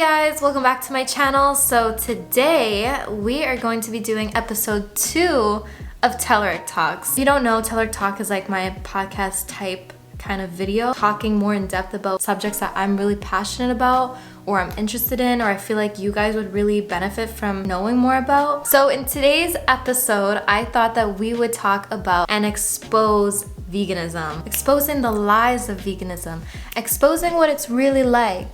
guys, welcome back to my channel. So today we are going to be doing episode 2 of Telluric Talks. If you don't know, Telluric Talk is like my podcast type kind of video, talking more in depth about subjects that I'm really passionate about or I'm interested in, or I feel like you guys would really benefit from knowing more about. So in today's episode, I thought that we would talk about and expose veganism, exposing the lies of veganism, exposing what it's really like.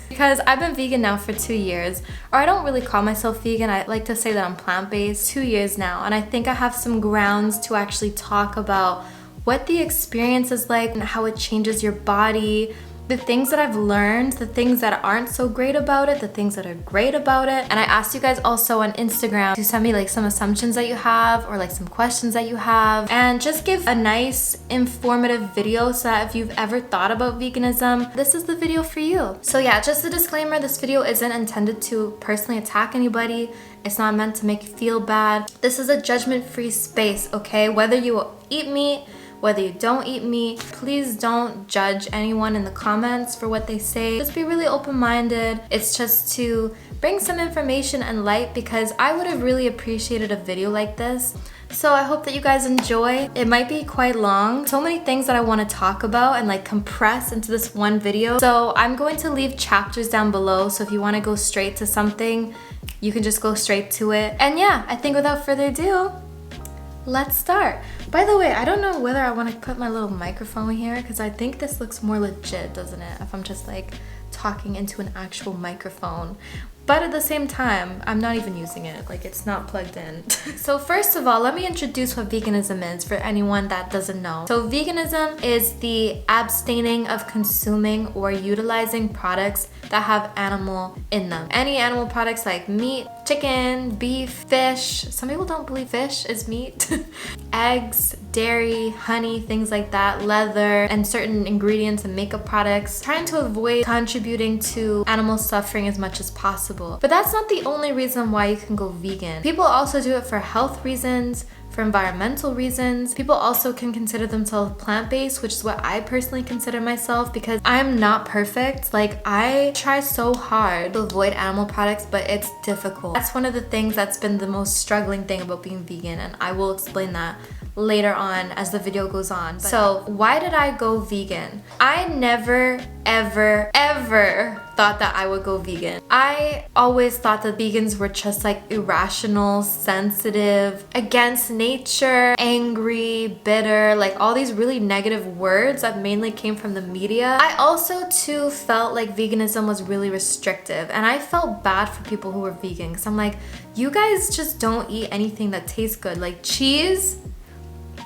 Because I've been vegan now for 2 years, or I don't really call myself vegan, I like to say that I'm plant-based, 2 years now, and I think I have some grounds to actually talk about what the experience is like and how it changes your body, the things that I've learned, the things that aren't so great about it, the things that are great about it. And I asked you guys also on Instagram to send me like some assumptions that you have or like some questions that you have, and just give a nice informative video so that if you've ever thought about veganism, this is the video for you. So yeah, just a disclaimer, this video isn't intended to personally attack anybody. It's not meant to make you feel bad. This is a judgment-free space, okay? Whether you eat meat, whether you don't eat meat, please don't judge anyone in the comments for what they say. Just be really open-minded. It's just to bring some information and light, because I would have really appreciated a video like this. So I hope that you guys enjoy. It might be quite long. So many things that I want to talk about and like compress into this one video. So I'm going to leave chapters down below. So if you want to go straight to something, you can just go straight to it. And yeah, I think without further ado, let's start. By the way, I don't know whether I want to put my little microphone here, because I think this looks more legit, doesn't it? If I'm just like talking into an actual microphone. But at the same time, I'm not even using it. Like, it's not plugged in. So first of all, let me introduce what veganism is for anyone that doesn't know. So veganism is the abstaining of consuming or utilizing products that have animal in them. Any animal products like meat, chicken, beef, fish. Some people don't believe fish is meat. Eggs, dairy, honey, things like that, leather, and certain ingredients and makeup products. Trying to avoid contributing to animal suffering as much as possible. But that's not the only reason why you can go vegan. People also do it for health reasons, for environmental reasons. People also can consider themselves plant-based, which is what I personally consider myself, because I'm not perfect. Like, I try so hard to avoid animal products, but it's difficult. That's one of the things that's been the most struggling thing about being vegan, and I will explain that later on as the video goes on. So why did I go vegan? I never ever thought that I would go vegan. I always thought that vegans were just like irrational, sensitive, against nature, angry, bitter, like all these really negative words that mainly came from the media. I also too felt like veganism was really restrictive, and I felt bad for people who were vegan, because I'm like, you guys just don't eat anything that tastes good, like cheese,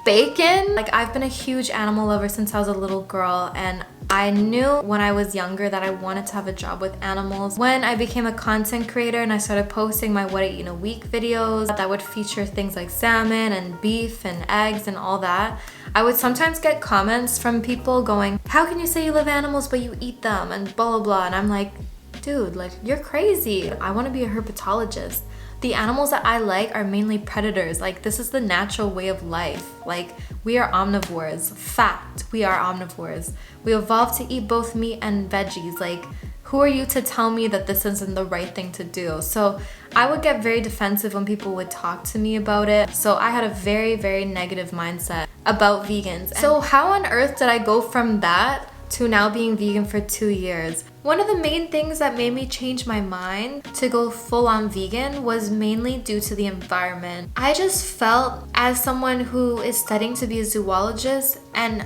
bacon. Like, I've been a huge animal lover since I was a little girl, and I knew when I was younger that I wanted to have a job with animals. When I became a content creator and I started posting my what I eat in a week videos that would feature things like salmon and beef and eggs and all that, I would sometimes get comments from people going, how can you say you love animals but you eat them, and blah blah blah. And I'm like, dude, like, you're crazy. I want to be a herpetologist. The animals that I like are mainly predators. Like, this is the natural way of life. Like, we are omnivores. Fact, we are omnivores. We evolved to eat both meat and veggies. Like, who are you to tell me that this isn't the right thing to do? So I would get very defensive when people would talk to me about it. So I had a very negative mindset about vegans. So how on earth did I go from that to now being vegan for 2 years? One of the main things that made me change my mind to go full on vegan was mainly due to the environment. I just felt, as someone who is studying to be a zoologist and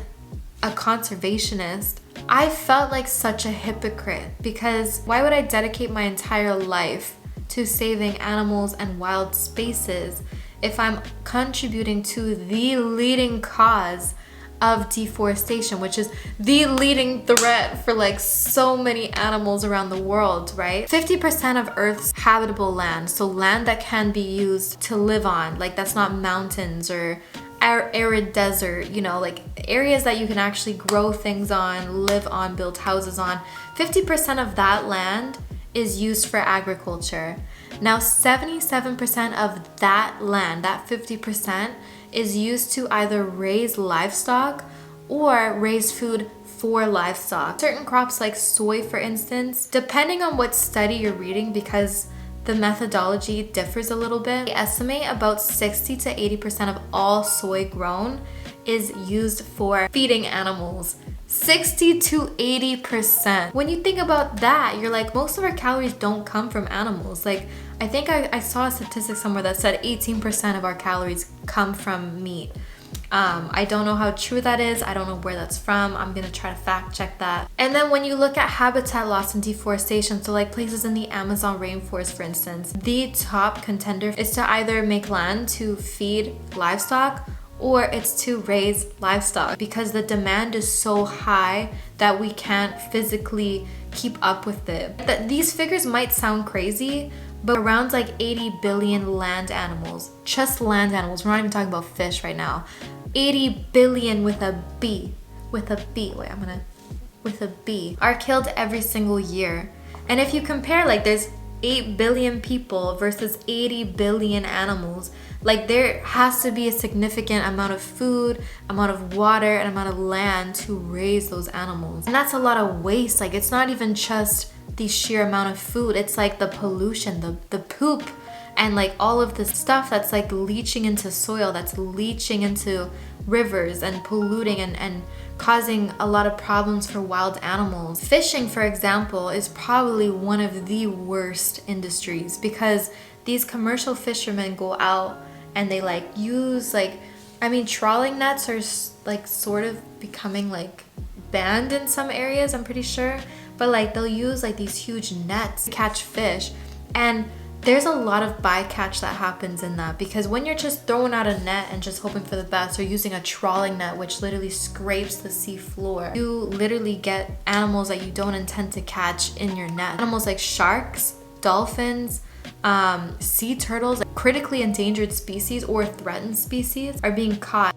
a conservationist, I felt like such a hypocrite, because why would I dedicate my entire life to saving animals and wild spaces if I'm contributing to the leading cause of deforestation, which is the leading threat for like so many animals around the world, right? 50% of Earth's habitable land, so land that can be used to live on, like that's not mountains or arid desert, you know, like areas that you can actually grow things on, live on, build houses on. 50% of that land is used for agriculture. Now 77% of that land, that 50%, is used to either raise livestock or raise food for livestock. Certain crops like soy, for instance, depending on what study you're reading, because the methodology differs a little bit, they estimate about 60 to 80% of all soy grown is used for feeding animals. 60 to 80%. When you think about that, you're like, most of our calories don't come from animals. Like, I think I saw a statistic somewhere that said 18% of our calories come from meat. I don't know how true that is. I don't know where that's from. I'm gonna try to fact check that. And then when you look at habitat loss and deforestation, so like places in the Amazon rainforest, for instance, the top contender is to either make land to feed livestock or it's to raise livestock, because the demand is so high that we can't physically keep up with it. These figures might sound crazy, but around like 80 billion land animals, just land animals, we're not even talking about fish right now, 80 billion with a B, with a B, are killed every single year. And if you compare, like, there's 8 billion people versus 80 billion animals, like there has to be a significant amount of food, amount of water, and amount of land to raise those animals. And that's a lot of waste. Like, it's not even just the sheer amount of food, it's like the pollution, the poop, and like all of the stuff that's like leaching into soil, that's leaching into rivers and polluting and causing a lot of problems for wild animals. Fishing, for example, is probably one of the worst industries, because these commercial fishermen go out and they like use trawling nets are like sort of becoming like banned in some areas, I'm pretty sure, but like they'll use like these huge nets to catch fish, and there's a lot of bycatch that happens in that, because when you're just throwing out a net and just hoping for the best, or using a trawling net which literally scrapes the sea floor, you literally get animals that you don't intend to catch in your net. Animals like sharks, dolphins, sea turtles, critically endangered species or threatened species are being caught.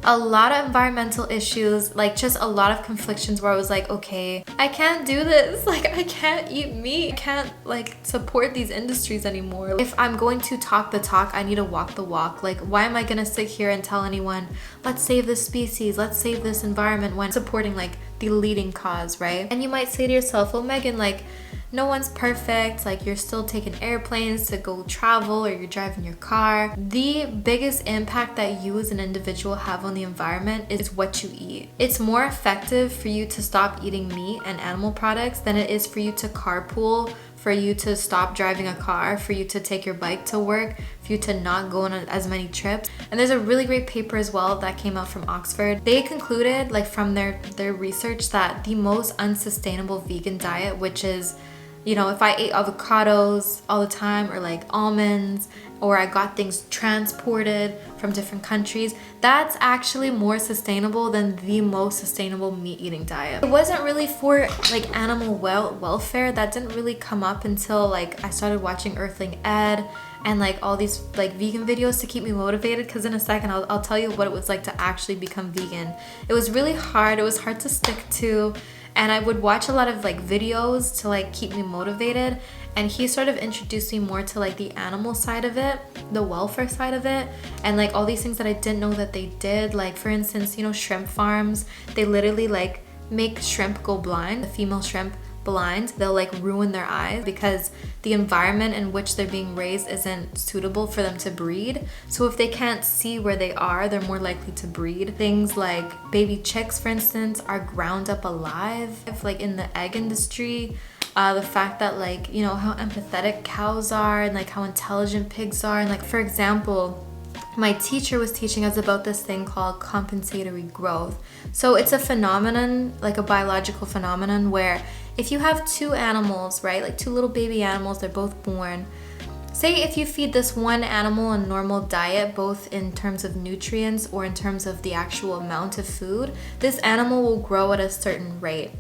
A lot of environmental issues, like just a lot of conflictions where I was like, okay, I can't do this. Like, I can't eat meat. I can't like support these industries anymore. If I'm going to talk the talk, I need to walk the walk. Like, why am I gonna sit here and tell anyone, let's save this species, let's save this environment, when supporting like the leading cause, right? And you might say to yourself, well, Megan, like, no one's perfect, like you're still taking airplanes to go travel, or you're driving your car. The biggest impact that you as an individual have on the environment is what you eat. It's more effective for you to stop eating meat and animal products than it is for you to carpool, for you to stop driving a car, for you to take your bike to work, for you to not go on as many trips. And there's a really great paper as well that came out from Oxford. They concluded, like from their research, that the most unsustainable vegan diet, which is, you know, if I ate avocados all the time, or like almonds, or I got things transported from different countries, that's actually more sustainable than the most sustainable meat eating diet. It wasn't really for like animal welfare. That didn't really come up until like I started watching Earthling Ed and like all these like vegan videos to keep me motivated, because in a second I'll tell you what it was like to actually become vegan. It was really hard. It was hard to stick to. And I would watch a lot of like videos to like keep me motivated, and he sort of introduced me more to like the animal side of it, the welfare side of it, and like all these things that I didn't know that they did. Like, for instance, you know, shrimp farms, they literally like make shrimp go blind, the female shrimp blind. They'll like ruin their eyes because the environment in which they're being raised isn't suitable for them to breed. So if they can't see where they are, they're more likely to breed. Things like baby chicks, for instance, are ground up alive. Like in the egg industry, the fact that like, you know, how empathetic cows are, and like how intelligent pigs are. And like, for example, my teacher was teaching us about this thing called compensatory growth. So it's a phenomenon, like a biological phenomenon, where if you have two animals, right, like two little baby animals, they're both born. Say if you feed this one animal a normal diet, both in terms of nutrients or in terms of the actual amount of food, this animal will grow at a certain rate.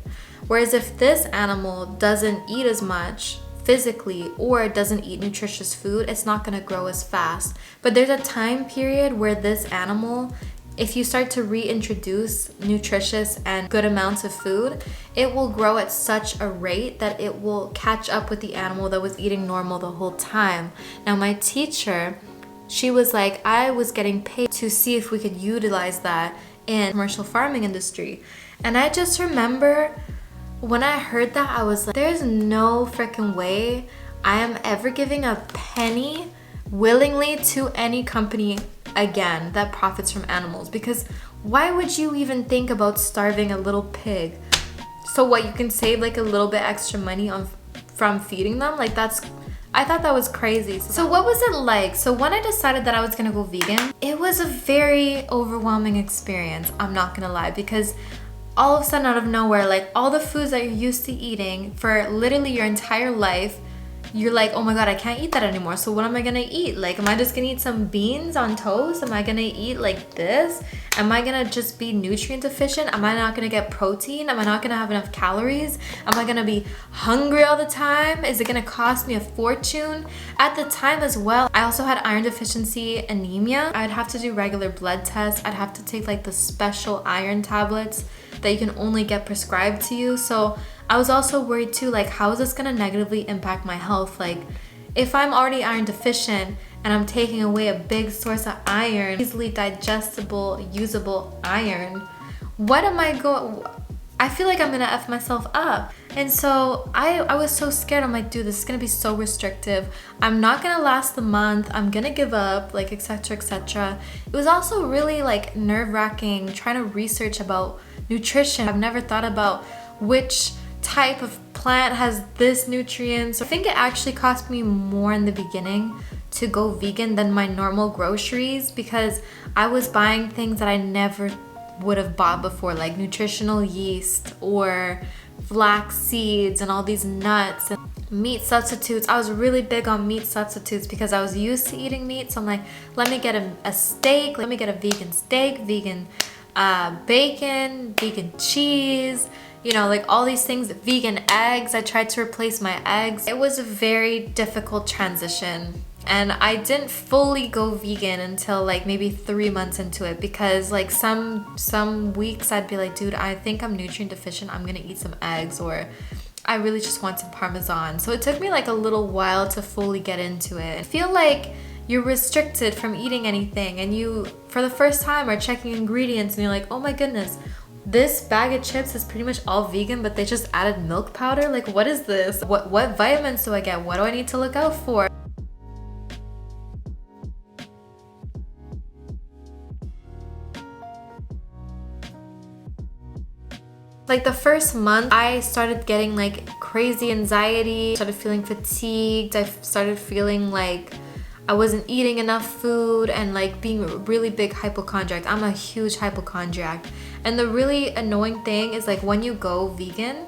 Whereas if this animal doesn't eat as much physically or doesn't eat nutritious food, it's not going to grow as fast. But there's a time period where this animal, if you start to reintroduce nutritious and good amounts of food, it will grow at such a rate that it will catch up with the animal that was eating normal the whole time. Now, my teacher she was like, I was getting paid to see if we could utilize that in commercial farming industry. And I just remember when I heard that, I was like, there's no freaking way I am ever giving a penny willingly to any company again that profits from animals. Because why would you even think about starving a little pig? So what, you can save like a little bit extra money from feeding them? Like, I thought that was crazy. So what was it like? So when I decided that I was gonna go vegan, it was a very overwhelming experience, I'm not gonna lie, because all of a sudden, out of nowhere, like all the foods that you're used to eating for literally your entire life, you're like, oh my God, I can't eat that anymore. So what am I gonna eat? Like, am I just gonna eat some beans on toast? Am I gonna eat like this? Am I gonna just be nutrient deficient? Am I not gonna get protein? Am I not gonna have enough calories? Am I gonna be hungry all the time? Is it gonna cost me a fortune? At the time as well, I also had iron deficiency anemia. I'd have to do regular blood tests. I'd have to take like the special iron tablets that you can only get prescribed to you. So I was also worried too, like, how is this gonna negatively impact my health? Like, if I'm already iron deficient and I'm taking away a big source of iron, easily digestible, usable iron, what am I I feel like I'm gonna F myself up. And so I was so scared. I'm like, dude, this is gonna be so restrictive. I'm not gonna last the month. I'm gonna give up, like, etc., etc. It was also really like nerve-wracking trying to research about nutrition. I've never thought about which type of plant has this nutrients. I think it actually cost me more in the beginning to go vegan than my normal groceries, because I was buying things that I never would have bought before, like nutritional yeast or flax seeds and all these nuts and meat substitutes. I was really big on meat substitutes because I was used to eating meat. So I'm like, let me get a steak, let me get a vegan steak, vegan bacon, vegan cheese, you know, like all these things, vegan eggs. I tried to replace my eggs. It was a very difficult transition. And I didn't fully go vegan until like maybe 3 months into it, because like some weeks I'd be like, dude, I think I'm nutrient deficient. I'm gonna eat some eggs, or I really just want some Parmesan. So it took me like a little while to fully get into it. I feel like you're restricted from eating anything, and you, for the first time, are checking ingredients and you're like, oh my goodness, this bag of chips is pretty much all vegan, but they just added milk powder. Like, what is this? What vitamins do I get? What do I need to look out for? Like the first month, I started getting like crazy anxiety, started feeling fatigued, I started feeling like I wasn't eating enough food, and like being a really big hypochondriac. I'm a huge hypochondriac. And the really annoying thing is, like, when you go vegan,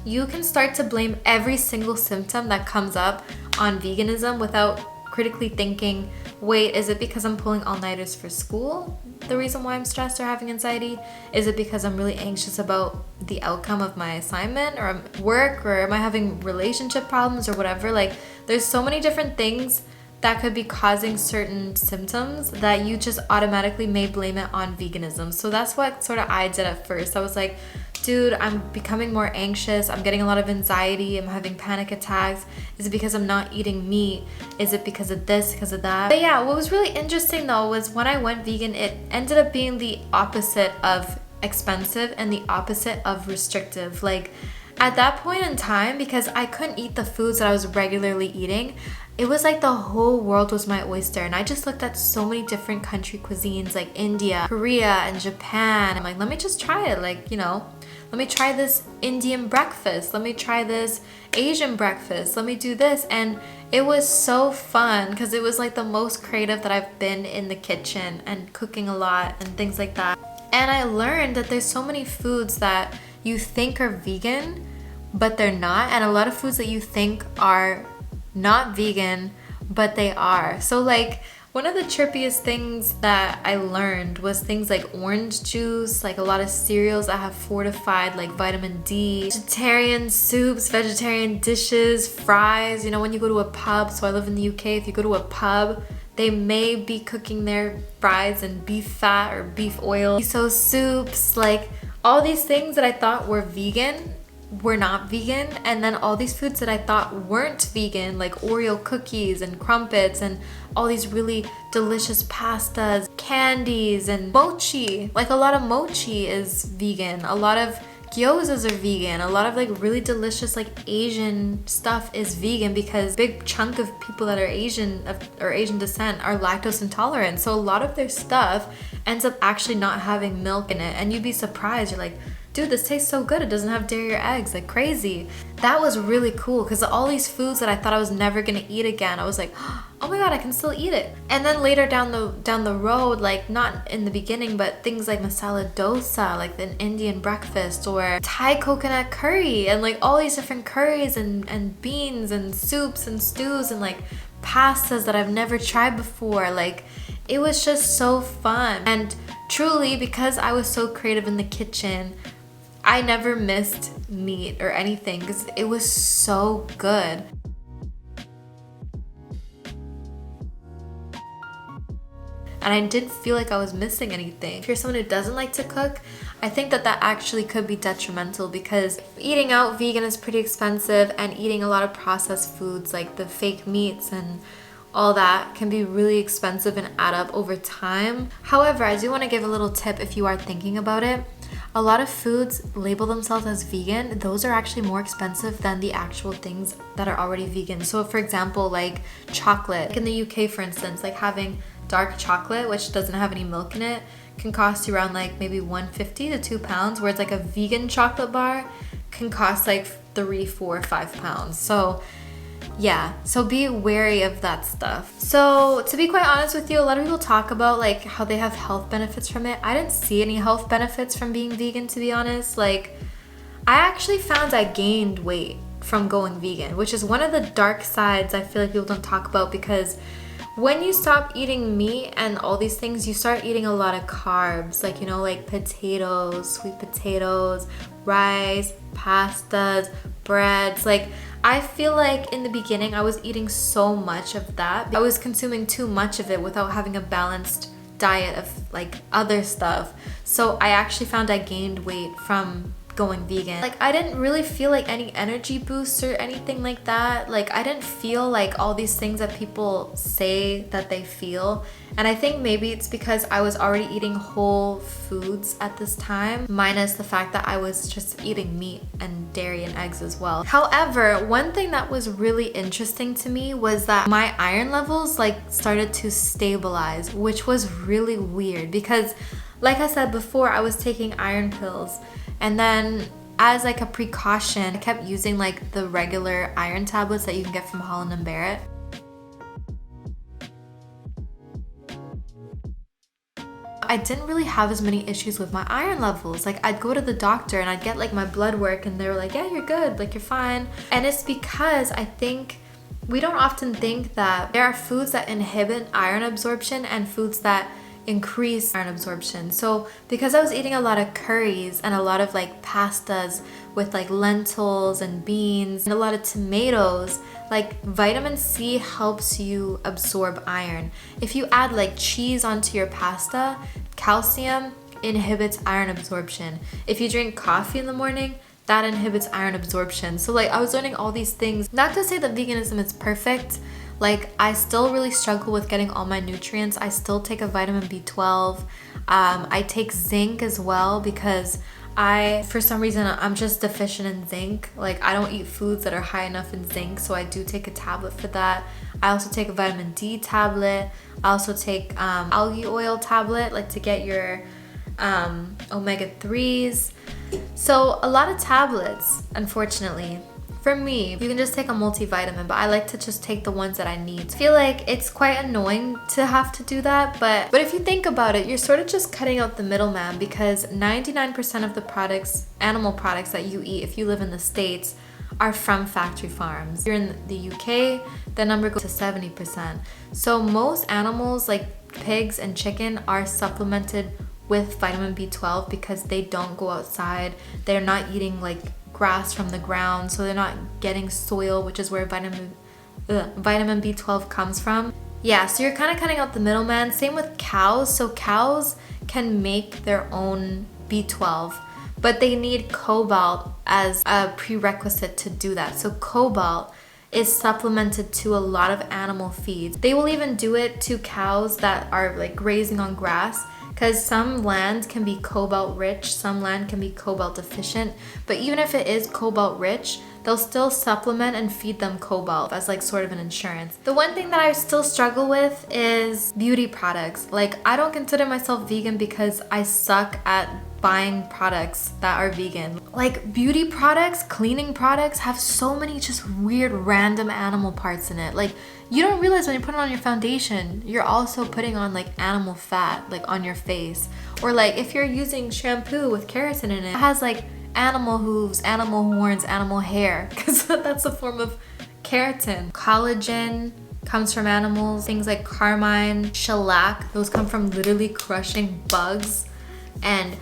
you can start to blame every single symptom that comes up on veganism without critically thinking, wait, is it because I'm pulling all-nighters for school, the reason why I'm stressed or having anxiety? Is it because I'm really anxious about the outcome of my assignment or work, or am I having relationship problems or whatever? Like, there's so many different things that could be causing certain symptoms that you just automatically may blame it on veganism. So that's what sort of I did at first. I was like, dude, I'm becoming more anxious. I'm getting a lot of anxiety. I'm having panic attacks. Is it because I'm not eating meat? Is it because of this, because of that? But yeah, what was really interesting though was when I went vegan, it ended up being the opposite of expensive and the opposite of restrictive. Like, at that point in time, because I couldn't eat the foods that I was regularly eating, it was like the whole world was my oyster. And I just looked at so many different country cuisines, like India, Korea, and Japan. I'm like, let me just try it. Like, you know, let me try this Indian breakfast. Let me try this Asian breakfast. Let me do this. And it was so fun because it was like the most creative that I've been in the kitchen and cooking a lot and things like that. And I learned that there's so many foods that you think are vegan, but they're not. And a lot of foods that you think are not vegan, but they are. So like, one of the trippiest things that I learned was things like orange juice, like a lot of cereals that have fortified like vitamin D, vegetarian soups, vegetarian dishes, fries. You know, when you go to a pub, so I live in the UK, if you go to a pub, they may be cooking their fries in beef fat or beef oil. Miso soups, like all these things that I thought were vegan were not vegan, and then all these foods that I thought weren't vegan, like Oreo cookies and crumpets and all these really delicious pastas, candies, and mochi. Like a lot of mochi is vegan, a lot of gyozas are vegan, a lot of like really delicious like Asian stuff is vegan because a big chunk of people that are Asian or Asian descent are lactose intolerant. So a lot of their stuff ends up actually not having milk in it, and you'd be surprised. You're like, dude, this tastes so good. It doesn't have dairy or eggs, like crazy. That was really cool because all these foods that I thought I was never gonna eat again, I was like, oh my God, I can still eat it. And then later down the road, like not in the beginning, but things like masala dosa, like an Indian breakfast, or Thai coconut curry, and like all these different curries and beans and soups and stews and like pastas that I've never tried before. Like it was just so fun. And truly, because I was so creative in the kitchen, I never missed meat or anything because it was so good. And I didn't feel like I was missing anything. If you're someone who doesn't like to cook, I think that actually could be detrimental because eating out vegan is pretty expensive, and eating a lot of processed foods like the fake meats and all that can be really expensive and add up over time. However, I do want to give a little tip if you are thinking about it. A lot of foods label themselves as vegan. Those are actually more expensive than the actual things that are already vegan. So for example, like chocolate. Like in the UK, for instance, like having dark chocolate, which doesn't have any milk in it, can cost you around like maybe £1.50 to £2, whereas like a vegan chocolate bar can cost like 3, 4, 5 pounds. So yeah, so be wary of that stuff. So to be quite honest with you, a lot of people talk about like how they have health benefits from it. I didn't see any health benefits from being vegan, to be honest. Like I actually found I gained weight from going vegan, which is one of the dark sides I feel like people don't talk about, because when you stop eating meat and all these things, you start eating a lot of carbs, like, you know, like potatoes, sweet potatoes, rice, pastas, breads. Like I feel like in the beginning I was eating so much of that. I was consuming too much of it without having a balanced diet of like other stuff. So I actually found I gained weight from going vegan. Like I didn't really feel like any energy boosts or anything like that. Like I didn't feel like all these things that people say that they feel. And I think maybe it's because I was already eating whole foods at this time, minus the fact that I was just eating meat and dairy and eggs as well. However, one thing that was really interesting to me was that my iron levels like started to stabilize, which was really weird because like I said before, I was taking iron pills. And then as like a precaution, I kept using like the regular iron tablets that you can get from Holland & Barrett. I didn't really have as many issues with my iron levels. Like I'd go to the doctor and I'd get like my blood work and they were like, yeah, you're good, like you're fine. And it's because I think we don't often think that there are foods that inhibit iron absorption and foods that increase iron absorption. So because I was eating a lot of curries and a lot of like pastas with like lentils and beans and a lot of tomatoes, like vitamin C helps you absorb iron. If you add like cheese onto your pasta, calcium inhibits iron absorption. If you drink coffee in the morning, that inhibits iron absorption. So like I was learning all these things. Not to say that veganism is perfect. Like I still really struggle with getting all my nutrients. I still take a vitamin B12. I take zinc as well because for some reason, I'm just deficient in zinc. Like I don't eat foods that are high enough in zinc, so I do take a tablet for that. I also take a vitamin D tablet. I also take algae oil tablet, like to get your omega-3s. So a lot of tablets, unfortunately. For me, you can just take a multivitamin, but I like to just take the ones that I need. I feel like it's quite annoying to have to do that, but if you think about it, you're sort of just cutting out the middleman, because 99% of the products, animal products that you eat, if you live in the States, are from factory farms. If you're in the UK, the number goes to 70%. So most animals like pigs and chicken are supplemented with vitamin B12 because they don't go outside. They're not eating like grass from the ground, so they're not getting soil, which is where vitamin B12 comes from. Yeah, so you're kind of cutting out the middleman. Same with cows. So cows can make their own B12, but they need cobalt as a prerequisite to do that. So cobalt is supplemented to a lot of animal feeds. They will even do it to cows that are like grazing on grass, because some land can be cobalt rich, some land can be cobalt deficient, but even if it is cobalt rich, they'll still supplement and feed them cobalt as like sort of an insurance. The one thing that I still struggle with is beauty products. Like, I don't consider myself vegan because I suck at buying products that are vegan. Like, beauty products, cleaning products have so many just weird random animal parts in it. Like, you don't realize when you put it on your foundation, you're also putting on like animal fat like on your face. Or like if you're using shampoo with keratin in it, it has like animal hooves, animal horns, animal hair, because that's a form of keratin. Collagen comes from animals. Things like carmine, shellac, those come from literally crushing bugs and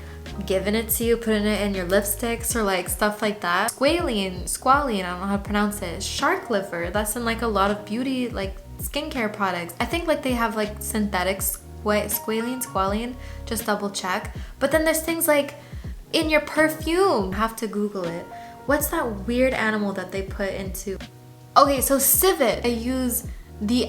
giving it to you, putting it in your lipsticks or like stuff like that. Squalene, I don't know how to pronounce it. Shark liver, that's in like a lot of beauty, like skincare products. I think like they have like synthetic squalene, just double check. But then there's things like in your perfume, have to Google it. What's that weird animal that they put into? Okay, so civet, I use the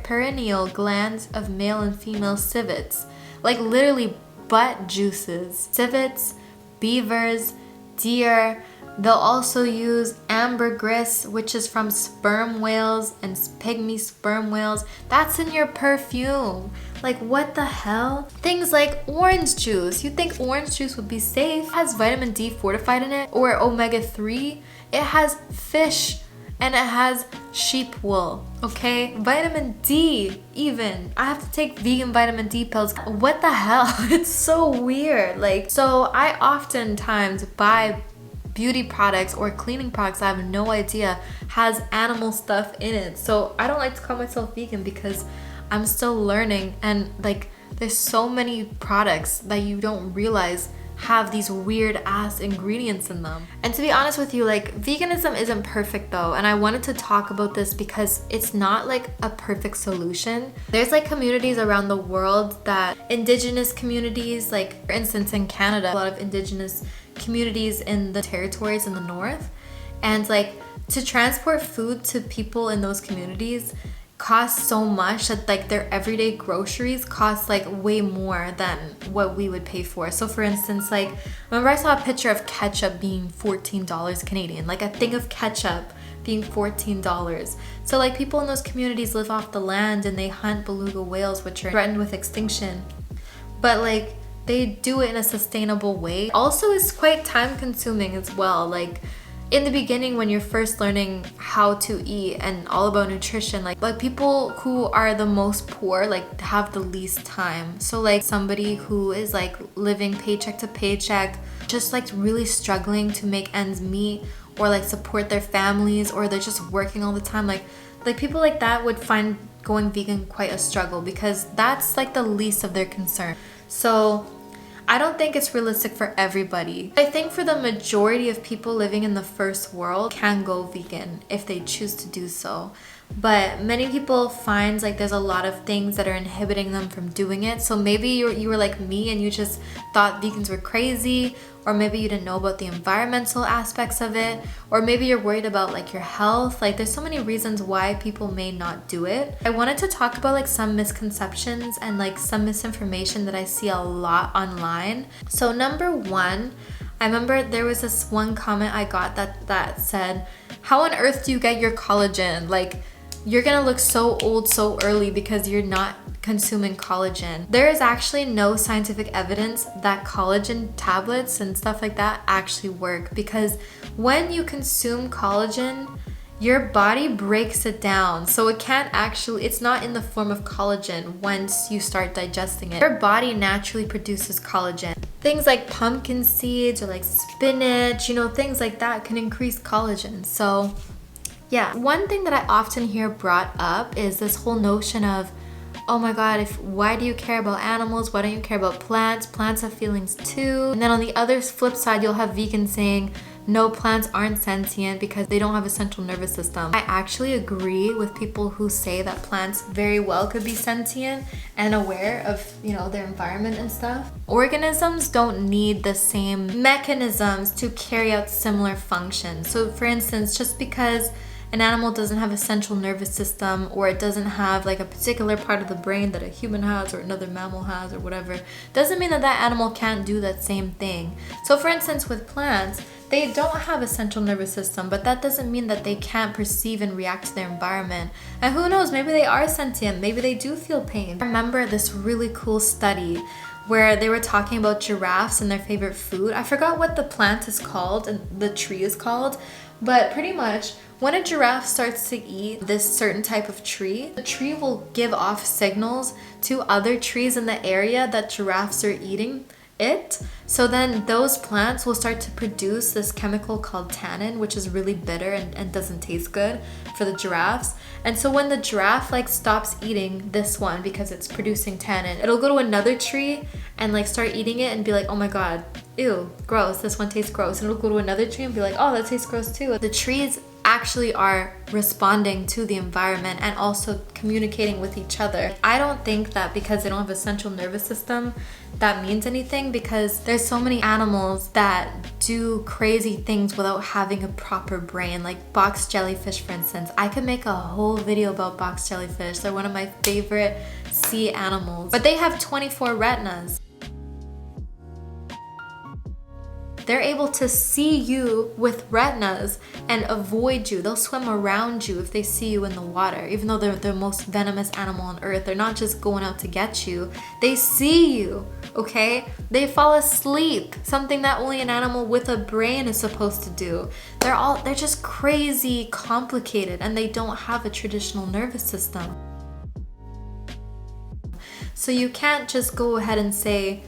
perineal glands of male and female civets. Like literally butt juices. Civets, beavers, deer. They'll also use ambergris, which is from sperm whales and pygmy sperm whales. That's in your perfume. Like, what the hell? Things like orange juice. You'd think orange juice would be safe. It has vitamin D fortified in it, or omega-3. It has fish and it has sheep wool, okay? Vitamin D even. I have to take vegan vitamin D pills. What the hell? It's so weird. Like, so I oftentimes buy beauty products or cleaning products I have no idea has animal stuff in it. So I don't like to call myself vegan because I'm still learning, and like there's so many products that you don't realize have these weird ass ingredients in them. And to be honest with you, like veganism isn't perfect though, and I wanted to talk about this because it's not like a perfect solution. There's like communities around the world, that indigenous communities, like for instance in Canada, a lot of indigenous communities in the territories in the north, and like to transport food to people in those communities costs so much that like their everyday groceries cost like way more than what we would pay for. So for instance, like remember I saw a picture of ketchup being $14 Canadian, like a thing of ketchup being $14. So like people in those communities live off the land and they hunt beluga whales, which are threatened with extinction, but like they do it in a sustainable way. Also, it's quite time consuming as well. Like in the beginning, when you're first learning how to eat and all about nutrition, like people who are the most poor like have the least time. So like somebody who is like living paycheck to paycheck, just like really struggling to make ends meet or like support their families, or they're just working all the time, like people like that would find going vegan quite a struggle because that's like the least of their concern. So I don't think it's realistic for everybody. I think for the majority of people living in the first world can go vegan if they choose to do so. But many people find like there's a lot of things that are inhibiting them from doing it. So maybe you were like me and you just thought vegans were crazy, or maybe you didn't know about the environmental aspects of it, or maybe you're worried about like your health. Like there's so many reasons why people may not do it. I wanted to talk about like some misconceptions and like some misinformation that I see a lot online. So number one, I remember there was this one comment I got that said, how on earth do you get your collagen? Like you're gonna look so old so early because you're not consuming collagen. There is actually no scientific evidence that collagen tablets and stuff like that actually work, because when you consume collagen, your body breaks it down. So it can't actually, it's not in the form of collagen once you start digesting it. Your body naturally produces collagen. Things like pumpkin seeds or like spinach, you know, things like that can increase collagen. So yeah, one thing that I often hear brought up is this whole notion of, oh my god, why do you care about animals? Why don't you care about plants? Plants have feelings too. And then on the other flip side, you'll have vegans saying, no, plants aren't sentient because they don't have a central nervous system. I actually agree with people who say that plants very well could be sentient and aware of, their environment and stuff. Organisms don't need the same mechanisms to carry out similar functions. So for instance, just because an animal doesn't have a central nervous system, or it doesn't have like a particular part of the brain that a human has or another mammal has or whatever, doesn't mean that that animal can't do that same thing. So for instance, with plants, they don't have a central nervous system, but that doesn't mean that they can't perceive and react to their environment. And who knows, maybe they are sentient, maybe they do feel pain. I remember this really cool study where they were talking about giraffes and their favorite food. I forgot what the plant is called and the tree is called, but pretty much when a giraffe starts to eat this certain type of tree, the tree will give off signals to other trees in the area that giraffes are eating it. So then those plants will start to produce this chemical called tannin, which is really bitter and doesn't taste good for the giraffes. And so when the giraffe stops eating this one because it's producing tannin, it'll go to another tree and start eating it and be like, oh my god, ew, gross, this one tastes gross. And it'll go to another tree and be like, oh, that tastes gross too. The trees actually are responding to the environment and also communicating with each other. I don't think that because they don't have a central nervous system that means anything, because there's so many animals that do crazy things without having a proper brain, like box jellyfish for instance. I could make a whole video about box jellyfish. They're one of my favorite sea animals, but they have 24 retinas. They're able to see you with retinas and avoid you. They'll swim around you if they see you in the water. Even though they're the most venomous animal on earth, they're not just going out to get you. They see you, okay? They fall asleep, something that only an animal with a brain is supposed to do. They're just crazy complicated, and they don't have a traditional nervous system. So you can't just go ahead and say,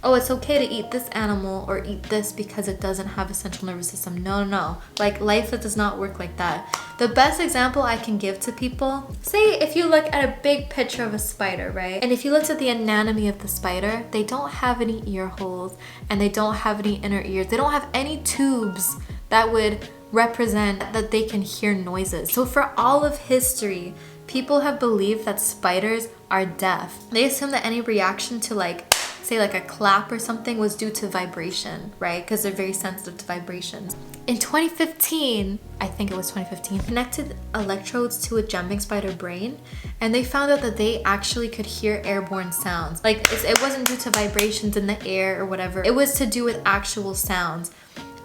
oh, it's okay to eat this animal or eat this because it doesn't have a central nervous system. No. Life does not work like that. The best example I can give to people, say if you look at a big picture of a spider, right? And if you looked at the anatomy of the spider, they don't have any ear holes and they don't have any inner ears. They don't have any tubes that would represent that they can hear noises. So for all of history, people have believed that spiders are deaf. They assume that any reaction to say a clap or something was due to vibration, right? Because they're very sensitive to vibrations. In 2015, I think it was 2015, connected electrodes to a jumping spider brain, and they found out that they actually could hear airborne sounds. It wasn't due to vibrations in the air or whatever. It was to do with actual sounds.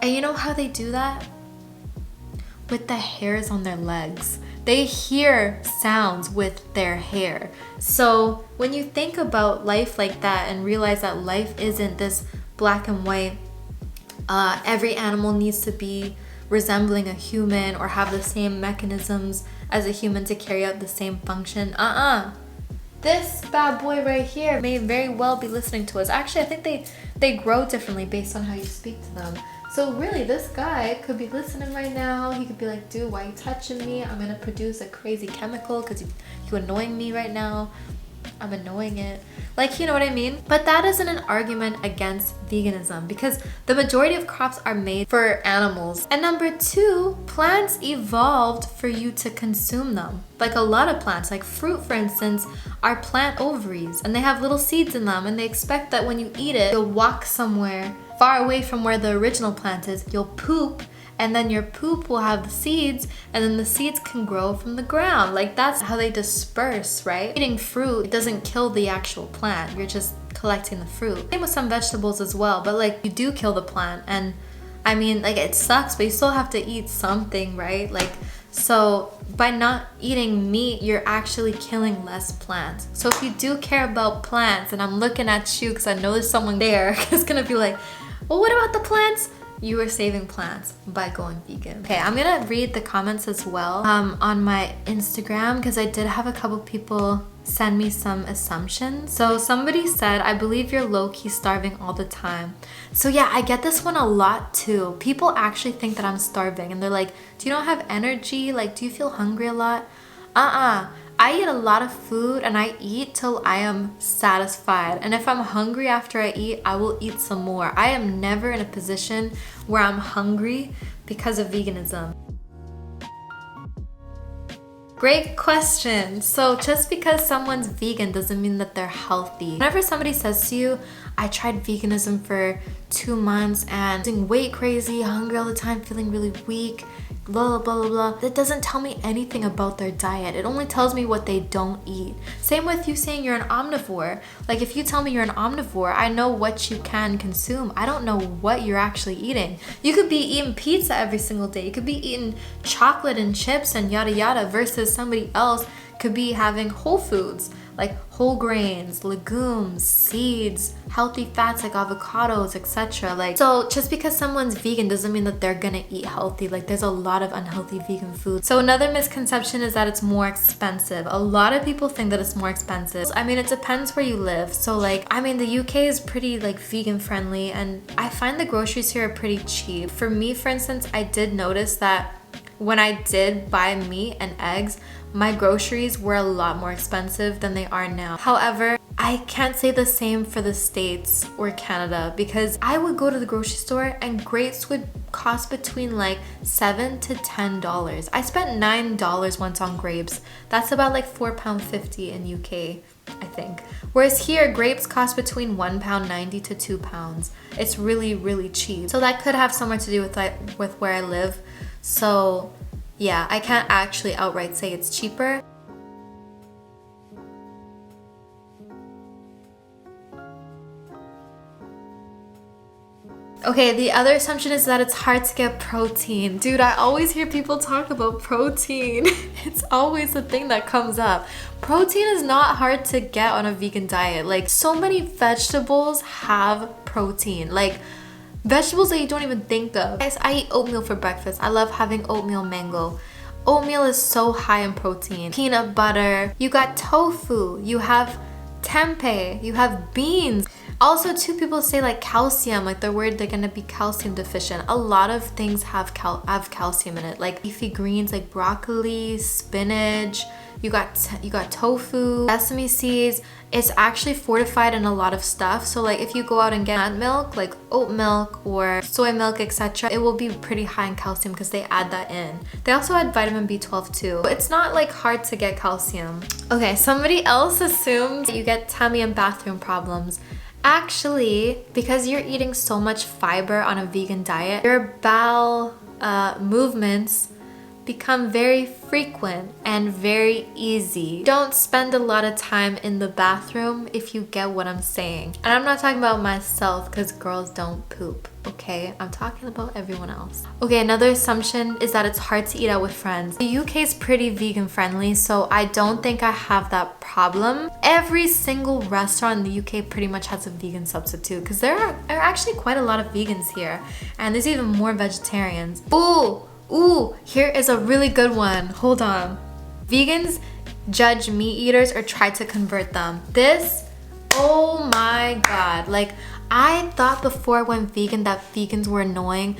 And you know how they do that? With the hairs on their legs. They hear sounds with their hair. So when you think about life like that and realize that life isn't this black and white, every animal needs to be resembling a human or have the same mechanisms as a human to carry out the same function. This bad boy right here may very well be listening to us. Actually, I think they grow differently based on how you speak to them. So really, this guy could be listening right now. He could be like, dude, why are you touching me? I'm gonna produce a crazy chemical because you're annoying me right now. I'm annoying it. You know what I mean? But that isn't an argument against veganism, because the majority of crops are made for animals. And number two, plants evolved for you to consume them. A lot of plants, like fruit for instance, are plant ovaries, and they have little seeds in them, and they expect that when you eat it, you'll walk somewhere far away from where the original plant is, you'll poop, and then your poop will have the seeds, and then the seeds can grow from the ground. That's how they disperse, right? Eating fruit doesn't kill the actual plant, you're just collecting the fruit. Same with some vegetables as well, but you do kill the plant, and I mean, it sucks, but you still have to eat something, right? So by not eating meat, you're actually killing less plants. So if you do care about plants, and I'm looking at you because I know there's someone there that's gonna be like, well, what about the plants? You are saving plants by going vegan. Okay, I'm gonna read the comments as well on my Instagram, because I did have a couple people send me some assumptions. So somebody said, I believe you're low-key starving all the time. So yeah, I get this one a lot too. People actually think that I'm starving, and they're like, do you not have energy? Do you feel hungry a lot? I eat a lot of food and I eat till I am satisfied. And if I'm hungry after I eat, I will eat some more. I am never in a position where I'm hungry because of veganism. Great question. So just because someone's vegan doesn't mean that they're healthy. Whenever somebody says to you, I tried veganism for 2 months and being weight crazy, hungry all the time, feeling really weak, blah, blah, blah, blah. That doesn't tell me anything about their diet. It only tells me what they don't eat. Same with you saying you're an omnivore. Like if you tell me you're an omnivore, I know what you can consume. I don't know what you're actually eating. You could be eating pizza every single day. You could be eating chocolate and chips and yada yada versus somebody else could be having whole foods like whole grains, legumes, seeds, healthy fats like avocados, etc. Like, so just because someone's vegan doesn't mean that they're gonna eat healthy. Like there's a lot of unhealthy vegan food. So another misconception is that it's more expensive. A lot of people think that it's more expensive. I mean, it depends where you live. So like, I mean, the UK is pretty like vegan friendly and I find the groceries here are pretty cheap. For me, for instance, I did notice that when I did buy meat and eggs, my groceries were a lot more expensive than they are now. However, I can't say the same for the States or Canada because I would go to the grocery store and grapes would cost between like $7 to $10. I spent $9 once on grapes. That's about like £4.50 in UK, I think. Whereas here, grapes cost between £1.90 to £2. It's really, really cheap. So that could have somewhere to do with where I live. So yeah, I can't actually outright say it's cheaper. Okay, the other assumption is that it's hard to get protein. Dude, I always hear people talk about protein. It's always the thing that comes up. Protein is not hard to get on a vegan diet. Like, so many vegetables have protein. Like, vegetables that you don't even think of. Guys, I eat oatmeal for breakfast. I love having oatmeal mango. Oatmeal is so high in protein. Peanut butter. You got tofu. You have tempeh. You have beans. Also, too, people say like calcium, like they're worried they're gonna be calcium deficient. A lot of things have calcium in it, like leafy greens like broccoli, spinach. You got tofu, sesame seeds. It's actually fortified in a lot of stuff. So like if you go out and get nut milk, like oat milk or soy milk, etc., it will be pretty high in calcium because they add that in. They also add vitamin B12 too. It's not like hard to get calcium. Okay, somebody else assumes you get tummy and bathroom problems. Actually, because you're eating so much fiber on a vegan diet, your bowel movements become very frequent and very easy. Don't spend a lot of time in the bathroom if you get what I'm saying. And I'm not talking about myself because girls don't poop, okay? I'm talking about everyone else. Okay, another assumption is that it's hard to eat out with friends. The UK is pretty vegan friendly, so I don't think I have that problem. Every single restaurant in the UK pretty much has a vegan substitute because there are actually quite a lot of vegans here, and there's even more vegetarians. Ooh, here is a really good one. Hold on. Vegans judge meat eaters or try to convert them. This, oh my God. Like, I thought before I went vegan that vegans were annoying.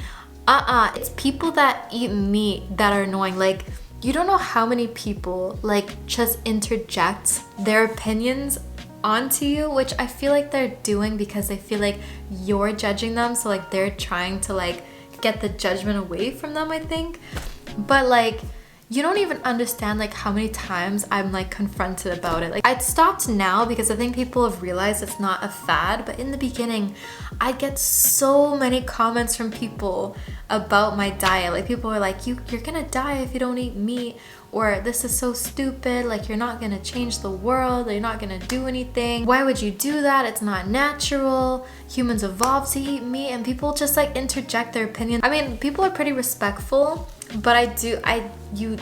It's people that eat meat that are annoying. Like, you don't know how many people like just interject their opinions onto you, which I feel like they're doing because they feel like you're judging them. So like they're trying to like get the judgment away from them, I think. But like, you don't even understand like how many times I'm like confronted about it. Like, I'd stopped now because I think people have realized it's not a fad, but in the beginning I get so many comments from people about my diet. Like, people are like, you're gonna die if you don't eat meat, or this is so stupid, like you're not gonna change the world, you're not gonna do anything, why would you do that, it's not natural, humans evolved to eat meat. And people just like interject their opinion. I mean, people are pretty respectful, but you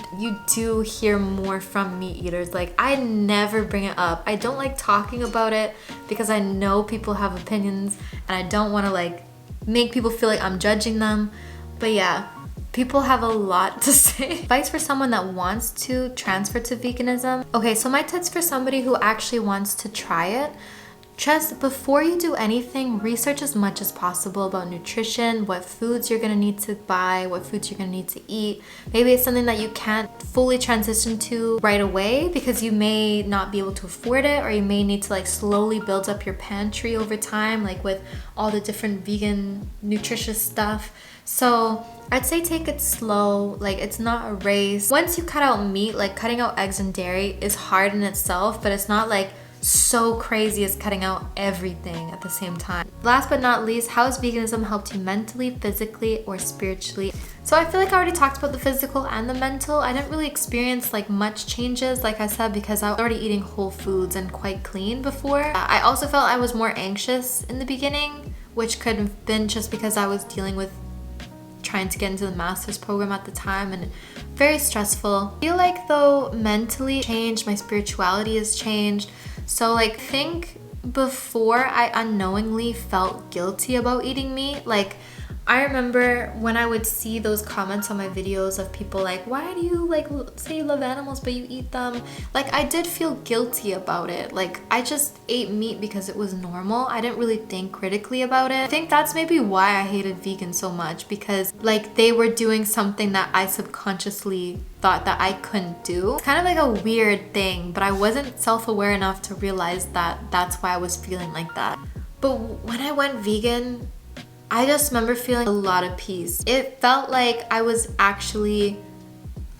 do hear more from meat eaters. Like, I never bring it up. I don't like talking about it because I know people have opinions and I don't want to like make people feel like I'm judging them. But yeah, people have a lot to say. Advice for someone that wants to transfer to veganism. Okay, so my tips for somebody who actually wants to try it: just before you do anything, research as much as possible about nutrition, what foods you're gonna need to buy, what foods you're gonna need to eat. Maybe it's something that you can't fully transition to right away because you may not be able to afford it, or you may need to like slowly build up your pantry over time, like with all the different vegan nutritious stuff. So I'd say take it slow, like it's not a race. Once you cut out meat, like cutting out eggs and dairy is hard in itself, but it's not like so crazy as cutting out everything at the same time. Last but not least, how has veganism helped you mentally, physically, or spiritually? So I feel like I already talked about the physical and the mental. I didn't really experience like much changes, like I said, because I was already eating whole foods and quite clean before. I also felt I was more anxious in the beginning, which could have been just because I was dealing with trying to get into the master's program at the time, and very stressful. I feel like though mentally changed, my spirituality has changed. So like think before I unknowingly felt guilty about eating meat. Like I remember when I would see those comments on my videos of people like, why do you like say you love animals but you eat them? Like I did feel guilty about it. Like I just ate meat because it was normal. I didn't really think critically about it. I think that's maybe why I hated vegans so much, because like they were doing something that I subconsciously thought that I couldn't do. It's kind of like a weird thing, but I wasn't self-aware enough to realize that that's why I was feeling like that. But when I went vegan, I just remember feeling a lot of peace. It felt like I was actually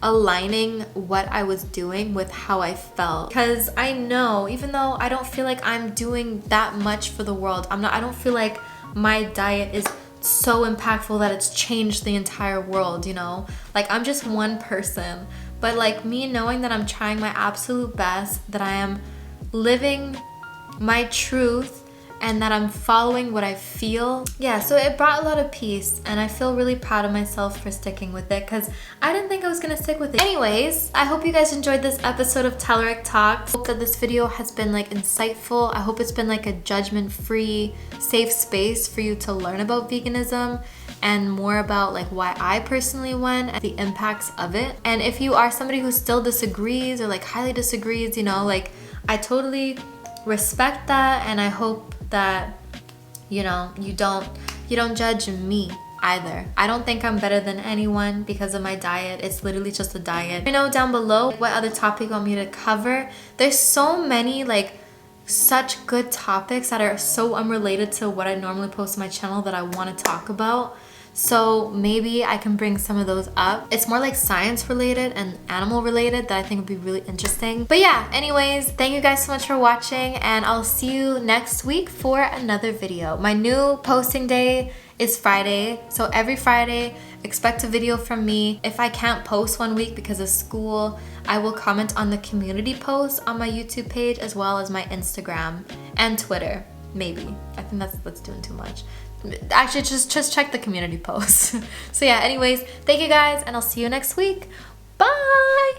aligning what I was doing with how I felt. Because I know, even though I don't feel like I'm doing that much for the world, I don't feel like my diet is so impactful that it's changed the entire world, you know? Like I'm just one person. But like me knowing that I'm trying my absolute best, that I am living my truth, and that I'm following what I feel. Yeah, so it brought a lot of peace, and I feel really proud of myself for sticking with it, because I didn't think I was gonna stick with it. Anyways, I hope you guys enjoyed this episode of Telluric Talks. I hope that this video has been like insightful. I hope it's been like a judgment-free, safe space for you to learn about veganism and more about like why I personally went and the impacts of it. And if you are somebody who still disagrees or like highly disagrees, you know, like I totally respect that, and I hope that you know you don't judge me either. I don't think I'm better than anyone because of my diet. It's literally just a diet. Let me know down below what other topic you want me to cover. There's so many like such good topics that are so unrelated to what I normally post on my channel that I want to talk about. So maybe I can bring some of those up. It's more like science related and animal related that I think would be really interesting. But yeah, anyways, thank you guys so much for watching, and I'll see you next week for another video. My new posting day is Friday, so every Friday expect a video from me. If I can't post one week because of school, I will comment on the community post on my YouTube page as well as my Instagram and Twitter. Maybe. I think that's doing too much. Actually, just check the community post. So yeah, anyways, thank you guys, and I'll see you next week. Bye!